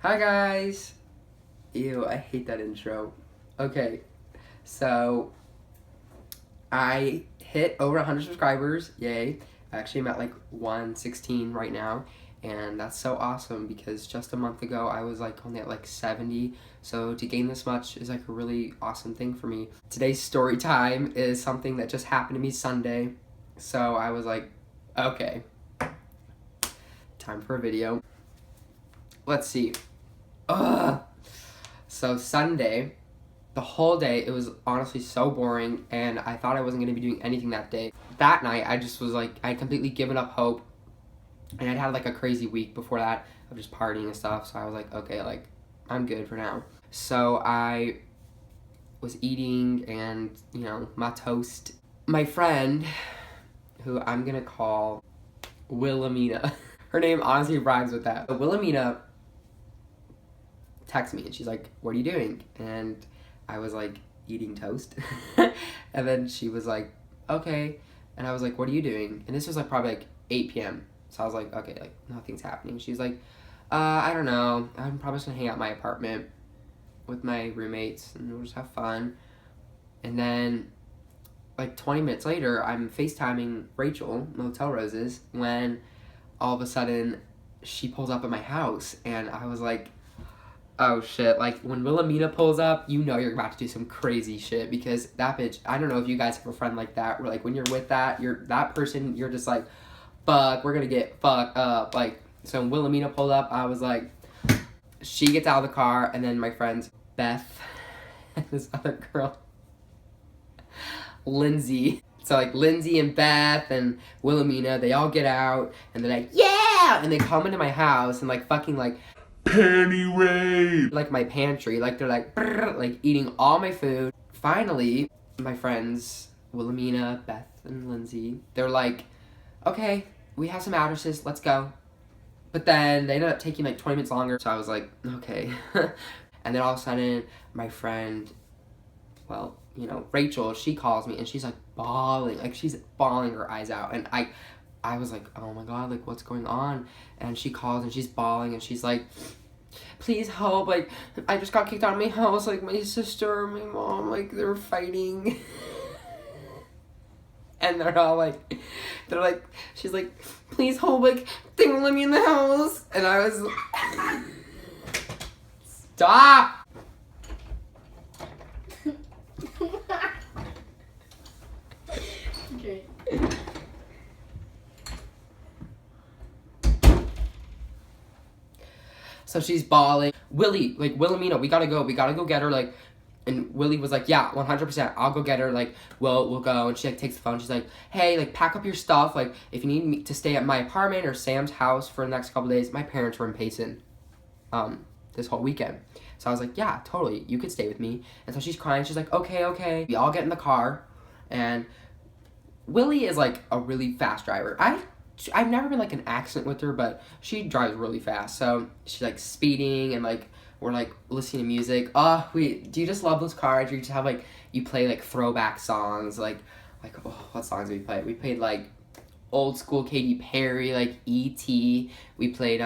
Hi guys! Ew, I hate that intro. Okay, so I hit over 100 subscribers, yay. Actually, I'm at like 116 right now, and that's so awesome because just a month ago I was like only at like 70, so to gain this much is like a really awesome thing for me. Today's story time is something that just happened to me Sunday, so I was like, okay, time for a video. Let's see. Ugh. So Sunday, the whole day, it was honestly so boring, and I thought I wasn't going to be doing anything that day. That night, I just was like, I had completely given up hope, and I'd had like a crazy week before that of just partying and stuff, so I was like, okay, like, I'm good for now. So I was eating, and, you know, my toast. My friend, who I'm going to call Wilhelmina, her name honestly rhymes with that. But Wilhelmina texted me, and she's like, what are you doing? And I was like, eating toast. And then she was like, okay. And I was like, what are you doing? And this was like probably like 8 p.m. So I was like, okay, like nothing's happening. She's like, I don't know. I'm probably just gonna hang out in my apartment with my roommates and we'll just have fun. And then like 20 minutes later, I'm FaceTiming Rachel, Motel Roses, when all of a sudden she pulls up at my house, and I was like, oh shit, like when Wilhelmina pulls up, you know you're about to do some crazy shit, because that bitch, I don't know if you guys have a friend like that, where like when you're with that person, you're just like, fuck, we're gonna get fucked up. Like, so when Wilhelmina pulled up, I was like, she gets out of the car, and then my friends, Beth, and this other girl, Lindsay. So like Lindsay and Beth and Wilhelmina, they all get out, and they're like, yeah! And they come into my house and like fucking like, penny raid, like my pantry, like they're like brrr, like eating all my food. Finally, my friends Wilhelmina, Beth, and Lindsay, they're like, okay, we have some addresses, let's go. But then they ended up taking like 20 minutes longer, so I was like, okay. And then all of a sudden, my friend, well, you know, Rachel, she calls me, and she's like bawling, like she's bawling her eyes out, and I was like, oh my god, like what's going on? And she calls and she's bawling, and she's like, please help, like I just got kicked out of my house, like my sister, my mom, like they're fighting. And they're all like, she's like, please help, like they won't let me in the house. And I was stop. Okay. So she's bawling. Willie, like, Wilhelmina, we gotta go get her, like, and Willie was like, yeah, 100%, I'll go get her, like, we'll go. And she, like, takes the phone, she's like, hey, like, pack up your stuff, like, if you need me to stay at my apartment or Sam's house for the next couple days. My parents were in Payson, this whole weekend. So I was like, yeah, totally, you could stay with me. And so she's crying, she's like, okay. We all get in the car, and Willie is, like, a really fast driver. I've never been like an accident with her, but she drives really fast. So she's like speeding, and like we're like listening to music. Oh, do you just love those cars? You just have like, you play like throwback songs, like oh, what songs did we play? We played like old school Katy Perry, like E.T. We played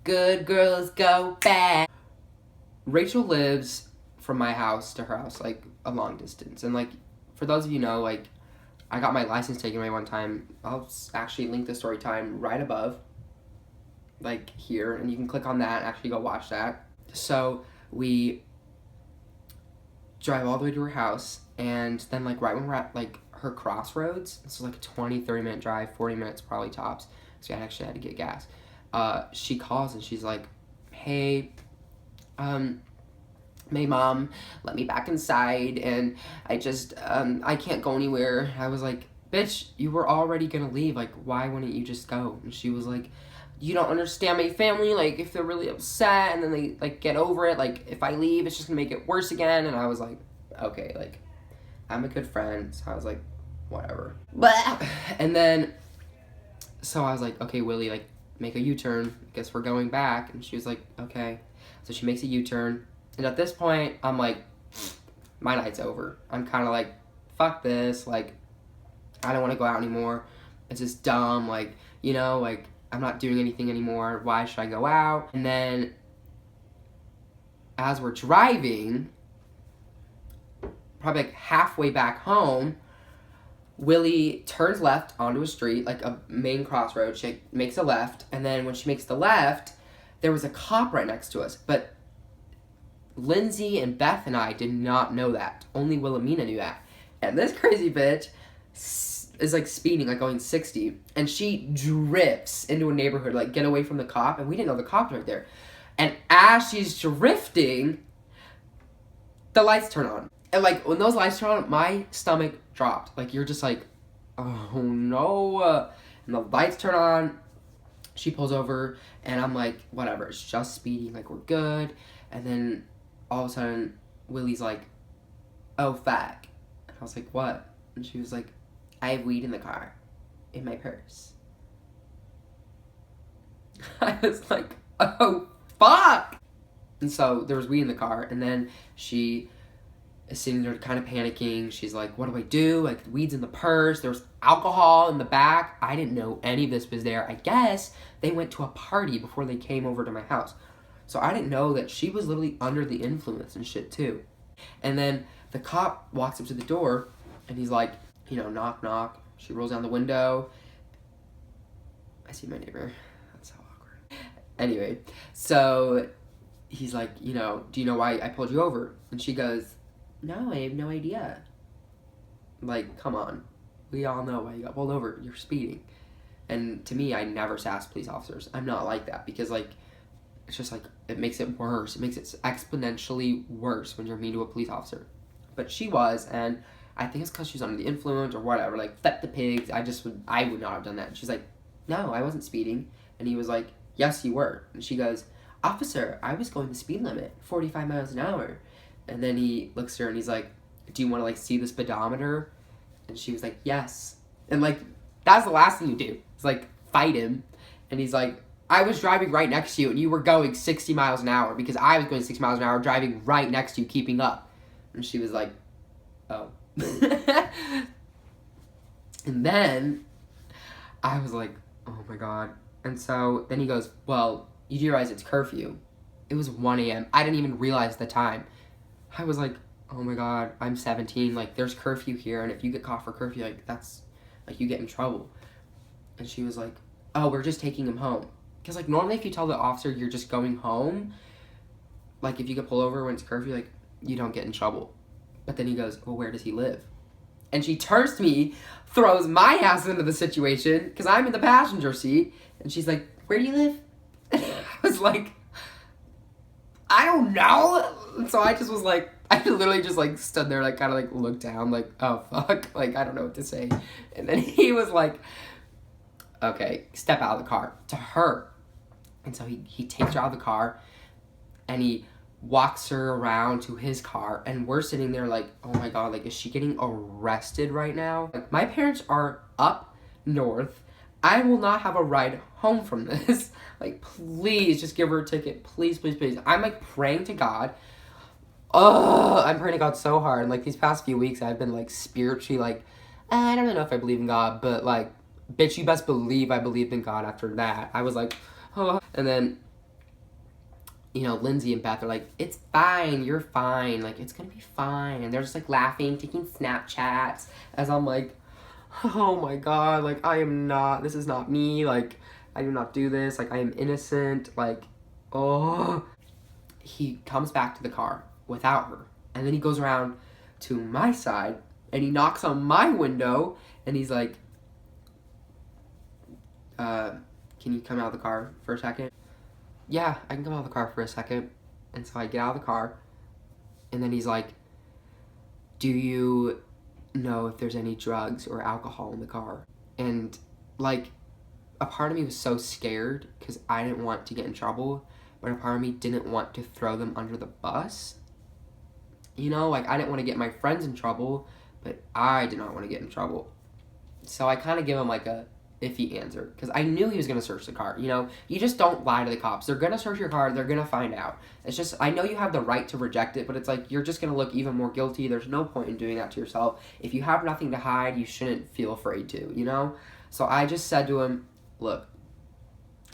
Good Girls Go Bad. Rachel lives from my house to her house like a long distance, and like for those of you know, like I got my license taken away one time. I'll actually link the story time right above, like here, and you can click on that and actually go watch that. So we drive all the way to her house, and then like right when we're at like her crossroads, this is like a 20-30 minute drive, 40 minutes probably tops, so I actually had to get gas. She calls and she's like, hey, my mom let me back inside, and I just, I can't go anywhere. I was like, bitch, you were already gonna leave, like, why wouldn't you just go? And she was like, you don't understand my family, like, if they're really upset, and then they, like, get over it, like, if I leave, it's just gonna make it worse again. And I was like, okay, like, I'm a good friend, so I was like, whatever. And then, so I was like, okay, Willie, like, make a U-turn, guess we're going back. And she was like, okay. So she makes a U-turn. And at this point, I'm like, my night's over. I'm kind of like, fuck this. Like, I don't want to go out anymore. It's just dumb. Like, you know, like, I'm not doing anything anymore. Why should I go out? And then as we're driving, probably like halfway back home, Willie turns left onto a street, like a main crossroad. She makes a left, and then when she makes the left, there was a cop right next to us. But Lindsay and Beth and I did not know that. Only Wilhelmina knew that. And this crazy bitch is like speeding, like going 60, and she drifts into a neighborhood, like get away from the cop, and we didn't know the cop's right there. And as she's drifting, the lights turn on. And like when those lights turn on, my stomach dropped. Like you're just like, oh no. And the lights turn on, she pulls over, and I'm like, whatever, it's just speeding, like we're good. And then all of a sudden, Willie's like, oh fuck. And I was like, what? And she was like, I have weed in the car, in my purse. I was like, oh fuck. And so there was weed in the car, and then she is sitting there kind of panicking. She's like, what do I do? Like, the weed's in the purse. There was alcohol in the back. I didn't know any of this was there. I guess they went to a party before they came over to my house. So I didn't know that she was literally under the influence and shit too. And then the cop walks up to the door, and he's like, you know, knock, knock. She rolls down the window. I see my neighbor. That's so awkward. Anyway, so he's like, you know, do you know why I pulled you over? And she goes, no, I have no idea. Like, come on. We all know why you got pulled over. You're speeding. And to me, I never sass police officers. I'm not like that because, like, it's just like, it makes it worse. It makes it exponentially worse when you're mean to a police officer. But she was, and I think it's because she's under the influence or whatever. Like, fuck the pigs. I would not have done that. And she's like, no, I wasn't speeding. And he was like, yes, you were. And she goes, officer, I was going the speed limit, 45 miles an hour. And then he looks at her and he's like, do you want to, like, see the speedometer? And she was like, yes. And, like, that's the last thing you do. It's like, fight him. And he's like, I was driving right next to you and you were going 60 miles an hour because I was going 60 miles an hour driving right next to you, keeping up. And she was like, oh. And then I was like, oh my god. And so then he goes, well, you do realize it's curfew. It was 1 a.m. I didn't even realize the time. I was like, oh my god, I'm 17. Like, there's curfew here, and if you get caught for curfew, like, that's, like, you get in trouble. And she was like, oh, we're just taking him home. Because, like, normally if you tell the officer you're just going home, like, if you get pulled over when it's curfew, like, you don't get in trouble. But then he goes, well, where does he live? And she turns to me, throws my ass into the situation, because I'm in the passenger seat, and she's like, where do you live? And I was like, I don't know. And so I just was like, I literally just, like, stood there, like, kind of, like, looked down, like, oh, fuck. Like, I don't know what to say. And then he was like, okay, step out of the car, to her. And so he takes her out of the car, and he walks her around to his car, and we're sitting there like, oh my god, like, is she getting arrested right now? Like, my parents are up north. I will not have a ride home from this. Like, please, just give her a ticket. Please, please, please. I'm, like, praying to God. Oh, I'm praying to God so hard. And, like, these past few weeks, I've been, like, spiritually, like, I don't know if I believe in God, but, like, bitch, you best believe I believed in God after that. I was like, oh. And then, you know, Lindsay and Beth are like, it's fine, you're fine, like, it's gonna be fine. And they're just, like, laughing, taking Snapchats, as I'm like, oh my god, like, I am not, this is not me, like, I do not do this, like, I am innocent, like, oh. He comes back to the car without her, and then he goes around to my side, and he knocks on my window, and he's like, can you come out of the car for a second? Yeah, I can come out of the car for a second. And so I get out of the car, and then he's like, do you know if there's any drugs or alcohol in the car? And, like, a part of me was so scared because I didn't want to get in trouble, but a part of me didn't want to throw them under the bus. You know, like, I didn't want to get my friends in trouble, but I did not want to get in trouble. So I kind of give him, like, a iffy answer, because I knew he was going to search the car. You know, you just don't lie to the cops. They're going to search your car. They're going to find out. It's just, I know you have the right to reject it, but it's like, you're just going to look even more guilty. There's no point in doing that to yourself. If you have nothing to hide, you shouldn't feel afraid to, you know? So I just said to him, look,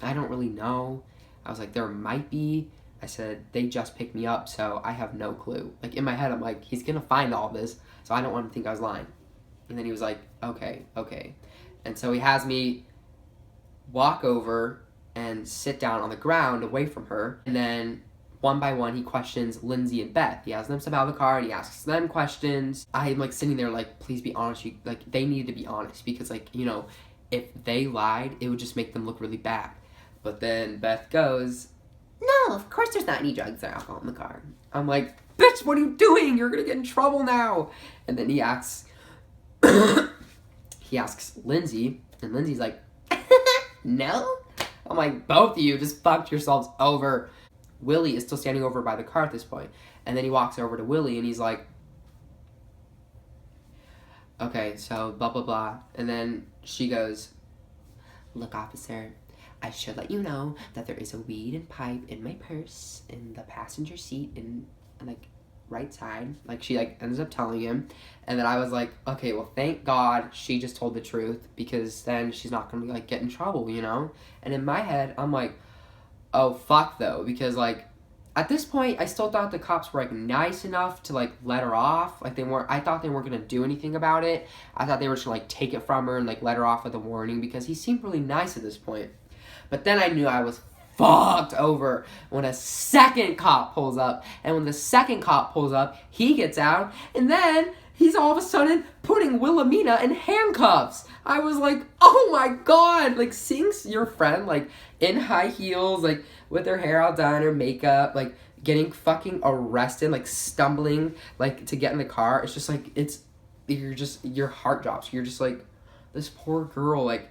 I don't really know. I was like, there might be. I said, they just picked me up, so I have no clue. Like, in my head, I'm like, he's gonna find all this, so I don't want him to think I was lying. And then he was like, okay. And so he has me walk over and sit down on the ground away from her. And then one by one, he questions Lindsay and Beth. He has them step out of the car and he asks them questions. I'm like sitting there like, please be honest. Like, they need to be honest because, like, you know, if they lied, it would just make them look really bad. But then Beth goes, no, of course there's not any drugs or alcohol in the car. I'm like, bitch, what are you doing? You're gonna get in trouble now. And then he asks Lindsay, and Lindsay's like, no? I'm like, both of you just fucked yourselves over. Willie is still standing over by the car at this point. And then he walks over to Willie and he's like, okay, so blah, blah, blah. And then she goes, look, officer, I should let you know that there is a weed and pipe in my purse in the passenger seat in, like, right side. Like, she, like, ends up telling him. And then I was like, okay, well, thank God she just told the truth because then she's not gonna, like, get in trouble, you know? And in my head, I'm like, oh, fuck, though, because, like, at this point, I still thought the cops were, like, nice enough to, like, let her off. Like, I thought they weren't gonna do anything about it. I thought they were just gonna, like, take it from her and, like, let her off with a warning because he seemed really nice at this point. But then I knew I was fucked over when a second cop pulls up. And when the second cop pulls up, he gets out. And then he's all of a sudden putting Wilhelmina in handcuffs. I was like, oh my God. Like, seeing your friend, like, in high heels, like, with her hair all done, her makeup, like, getting fucking arrested, like, stumbling, like, to get in the car. It's just like, your heart drops. You're just like, this poor girl, like,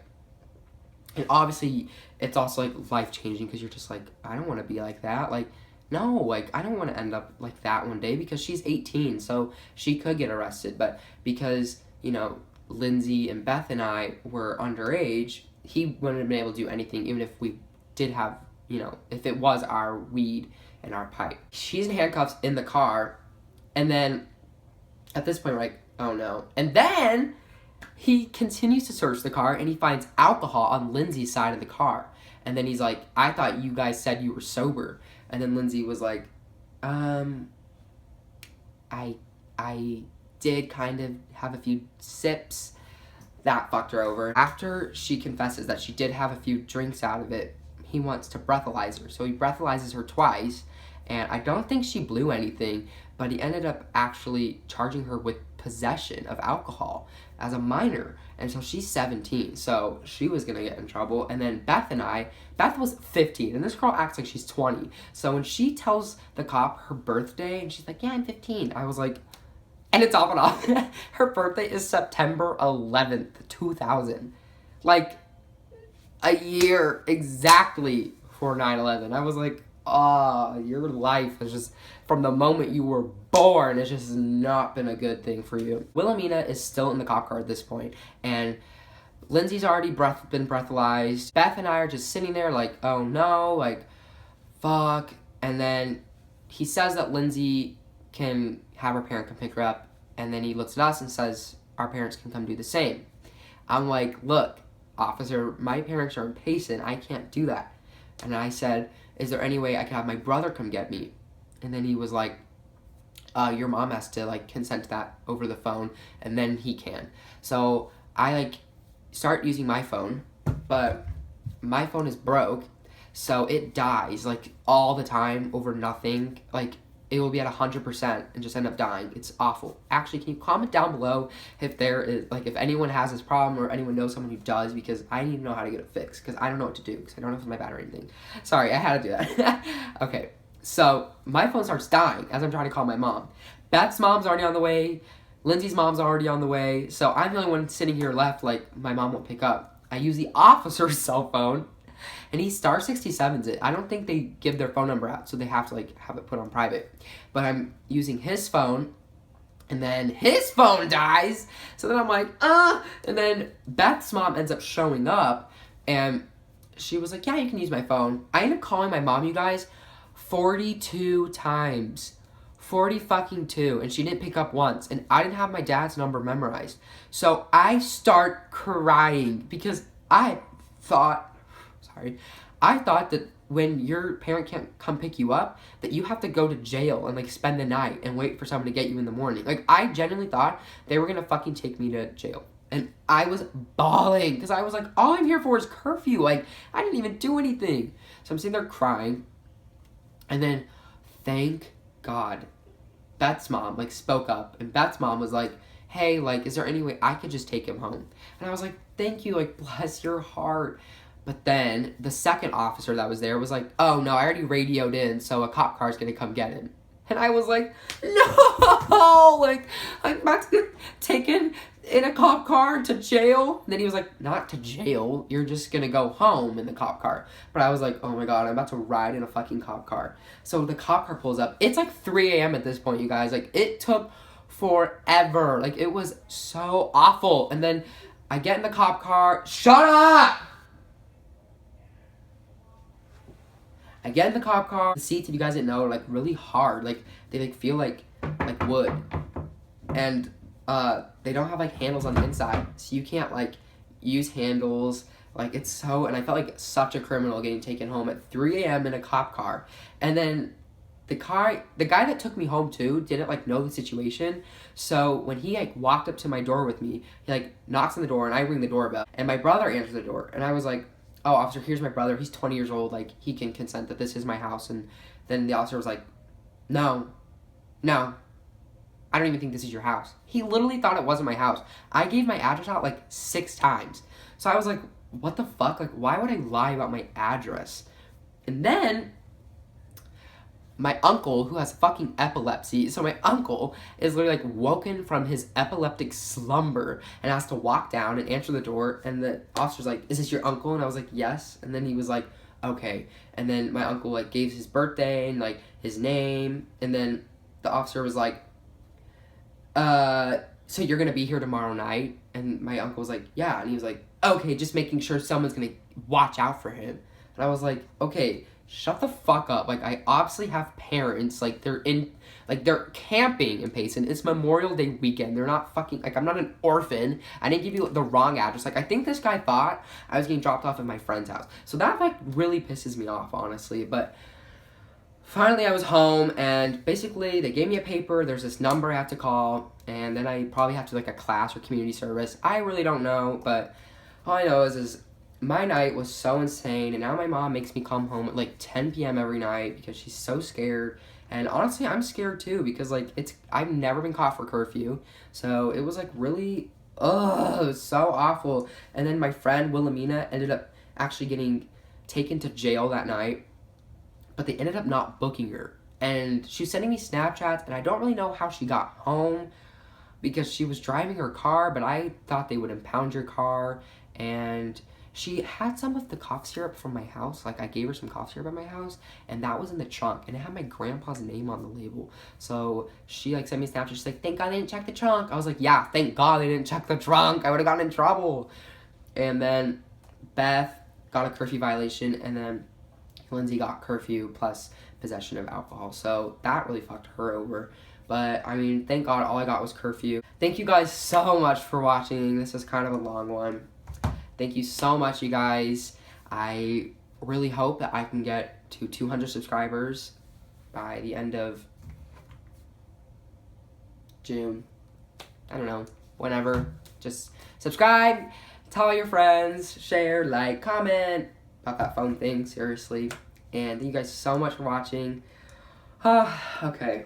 and obviously, it's also, like, life-changing because you're just like, I don't want to be like that. Like, no, like, I don't want to end up like that one day because she's 18, so she could get arrested. But because, you know, Lindsay and Beth and I were underage, he wouldn't have been able to do anything even if we did have, you know, if it was our weed and our pipe. She's in handcuffs in the car, and then at this point, we're like, oh, no. And then he continues to search the car, and he finds alcohol on Lindsay's side of the car. And then he's like, I thought you guys said you were sober. And then Lindsay was like, I did kind of have a few sips. That fucked her over. After she confesses that she did have a few drinks out of it, he wants to breathalyze her. So he breathalyzes her twice, and I don't think she blew anything, but he ended up actually charging her with possession of alcohol as a minor. And so she's 17, so she was gonna get in trouble. And then Beth was 15, and this girl acts like she's 20. So when she tells the cop her birthday, and she's like, yeah, I'm 15, I was like, and it's off and off. Her birthday is September 11th, 2000. Like, a year exactly for 9/11. I was like, your life has just, from the moment you were born, it's just not been a good thing for you. Wilhelmina is still in the cop car at this point, and Lindsay's already been breathalyzed. Beth and I are just sitting there like, oh no, like, fuck. And then he says that Lindsay can have her parent come pick her up, and then he looks at us and says our parents can come do the same. I'm like, look, officer, my parents are in Payson, I can't do that. And I said, is there any way I could have my brother come get me? And then he was like, your mom has to, like, consent to that over the phone, and then he can. So I, like, start using my phone, but my phone is broke, so it dies, like, all the time over nothing. Like, it will be at 100% and just end up dying. It's awful. Actually, can you comment down below if there is, like, if anyone has this problem or anyone knows someone who does, because I need to know how to get it fixed, because I don't know what to do, because I don't know if it's my bad or anything. Sorry, I had to do that. Okay, so my phone starts dying as I'm trying to call my mom. Beth's mom's already on the way. Lindsay's mom's already on the way. So I'm the only one sitting here left, like, my mom won't pick up. I use the officer's cell phone, and he star 67s it. I don't think they give their phone number out, so they have to, like, have it put on private. But I'm using his phone, and then his phone dies. So then I'm like, and then Beth's mom ends up showing up, and she was like, yeah, you can use my phone. I ended up calling my mom, you guys, 42 times. 40 fucking 2, and she didn't pick up once, and I didn't have my dad's number memorized. So I start crying because I I thought that when your parent can't come pick you up, that you have to go to jail and, like, spend the night and wait for someone to get you in the morning. Like, I genuinely thought they were gonna fucking take me to jail. And I was bawling, because I was like, all I'm here for is curfew. Like, I didn't even do anything. So I'm sitting there crying. And then, thank God, Beth's mom, like, spoke up. And Beth's mom was like, hey, like, is there any way I could just take him home? And I was like, thank you, like, bless your heart. But then the second officer that was there was like, oh, no, I already radioed in, so a cop car is going to come get him. And I was like, no, like, I'm about to get taken in a cop car to jail. And then he was like, not to jail, you're just going to go home in the cop car. But I was like, oh my God, I'm about to ride in a fucking cop car. So the cop car pulls up. It's like 3 a.m. at this point, you guys. Like, it took forever. Like, it was so awful. And then I get in the cop car. Shut up! I get in the cop car. The seats, if you guys didn't know, are like really hard. Like, they like feel like wood. And they don't have like handles on the inside. So you can't like use handles. Like, it's so, and I felt like such a criminal getting taken home at 3 a.m. in a cop car. And then the guy that took me home too didn't like know the situation. So when he like walked up to my door with me, he like knocks on the door and I ring the doorbell. And my brother answers the door. And I was like, oh, officer, here's my brother. He's 20 years old. Like, he can consent that this is my house. And then the officer was like, no, I don't even think this is your house. He literally thought it wasn't my house. I gave my address out like 6 times. So I was like, what the fuck? Like, why would I lie about my address? And then my uncle, who has fucking epilepsy, so my uncle is literally like woken from his epileptic slumber and has to walk down and answer the door. And the officer's like, is this your uncle? And I was like, yes. And then he was like, okay. And then my uncle like gave his birthday and like his name. And then the officer was like, so you're gonna be here tomorrow night? And my uncle was like, yeah. And he was like, okay, just making sure someone's gonna watch out for him. And I was like, okay, shut the fuck up. Like, I obviously have parents. Like, they're camping in Payson. It's Memorial Day weekend. They're not fucking, like, I'm not an orphan. I didn't give you the wrong address. Like, I think this guy thought I was getting dropped off at my friend's house. So that, like, really pisses me off, honestly. But finally, I was home, and basically, they gave me a paper. There's this number I have to call, and then I probably have to, like, a class or community service. I really don't know, but all I know is my night was so insane, and now my mom makes me come home at like 10 p.m. every night because she's so scared. And honestly, I'm scared too because like I've never been caught for curfew, so it was like really it was so awful. And then my friend Wilhelmina ended up actually getting taken to jail that night, but they ended up not booking her, and she was sending me Snapchats, and I don't really know how she got home because she was driving her car, but I thought they would impound your car. And she had some of the cough syrup from my house. Like, I gave her some cough syrup at my house, and that was in the trunk, and it had my grandpa's name on the label. So she, like, sent me a Snapchat. She's like, thank God they didn't check the trunk. I was like, yeah, thank God they didn't check the trunk. I would have gotten in trouble. And then Beth got a curfew violation, and then Lindsay got curfew plus possession of alcohol. So that really fucked her over. But, I mean, thank God all I got was curfew. Thank you guys so much for watching. This was kind of a long one. Thank you so much, you guys. I really hope that I can get to 200 subscribers by the end of June. I don't know, whenever. Just subscribe, tell all your friends, share, like, comment about that phone thing, seriously. And thank you guys so much for watching. Okay.